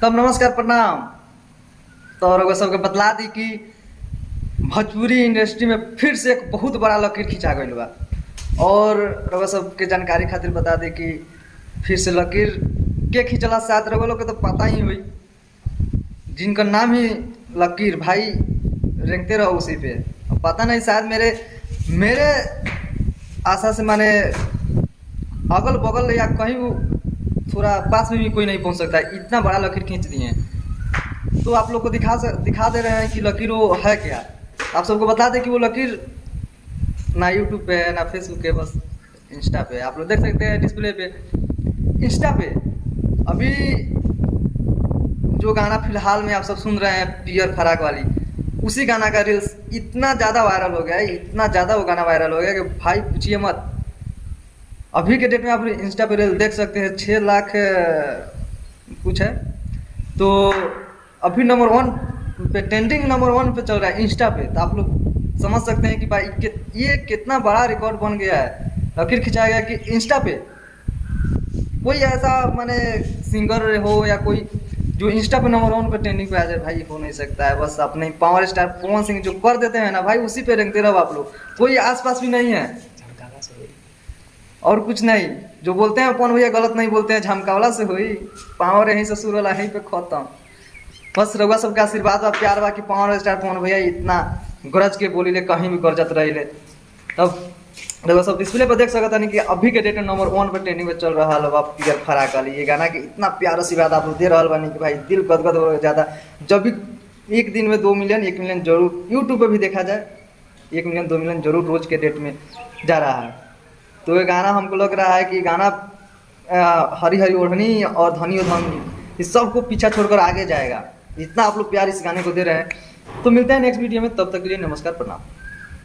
तब नमस्कार प्रणाम। तो रउआ सबके बतला दी कि भोजपुरी इंडस्ट्री में फिर से एक बहुत बड़ा लकीर खिंचा गईल बा। और रउआ सबके जानकारी खातिर बता दी कि फिर से लकीर के खिंचला, शायद रउआ लोग के तो पता ही हुई, जिनका नाम ही लकीर भाई रेंगते रहो उसी पे। अब पता नहीं, शायद मेरे मेरे आशा से माने अगल बगल या कहीं थोड़ा पास में भी कोई नहीं पहुंच सकता है, इतना बड़ा लकीर खींच दिए हैं। तो आप लोग को दिखा दे रहे हैं कि लकीर वो है क्या। आप सबको बता दें कि वो लकीर ना यूट्यूब पे है ना फेसबुक पे, बस इंस्टा पे। आप लोग देख सकते हैं डिस्प्ले पे, इंस्टा पे अभी जो गाना फिलहाल में आप सब सुन रहे हैं पियर फराक वाली, उसी गाना का रील्स इतना ज़्यादा वायरल हो गया है, इतना ज़्यादा वो गाना वायरल हो गया कि भाई पूछिए मत। अभी के डेट में आप इंस्टा पे रील देख सकते हैं 6 लाख कुछ है। तो अभी नंबर 1 पे, ट्रेंडिंग नंबर 1 पे चल रहा है इंस्टा पे। तो आप लोग समझ सकते हैं कि भाई ये कितना बड़ा रिकॉर्ड बन गया है। लकीर खिंचाया गया कि इंस्टा पे कोई ऐसा माने सिंगर हो या कोई जो इंस्टा पे नंबर 1 पे ट्रेंडिंग पे आ जाए, भाई हो नहीं सकता है। बस अपने पावर स्टार पवन सिंह जो कर देते हैं ना भाई, उसी पे रेंगते रहो आप लोग। कोई आसपास भी नहीं है और कुछ नहीं। जो बोलते हैं पवन भैया गलत नहीं बोलते हैं, झमकावला से हुई पावर यहीं से शुरू होला, यहीं पे खत्म। बस रउआ सबके आशीर्वाद बा, प्यार बा कि पावर स्टार पवन भैया इतना गरज के बोली ले, कहीं भी गरजत रही ले। तब रउआ सब डिस्प्ले पर देख सकता नहीं कि अभी के डेट में नंबर 1 पे ट्रेंडिंग में चल रहा है पियर फराक वाली ये गाना के। इतना प्यार आशीर्वाद आप लोग दे रहा बानी कि भाई दिल गदगद हो जाता। जब भी एक दिन में 2 मिलियन 1 मिलियन जरूर यूट्यूब पे भी देखा जाए, 1 मिलियन 2 मिलियन जरूर रोज के डेट में जा रहा है। तो ये गाना हमको लग रहा है कि गाना हरी हरी ओढ़नी और धनी धनी इस सब को पीछा छोड़कर आगे जाएगा। इतना आप लोग प्यार इस गाने को दे रहे हैं। तो मिलते हैं नेक्स्ट वीडियो में, तब तक के लिए नमस्कार प्रणाम।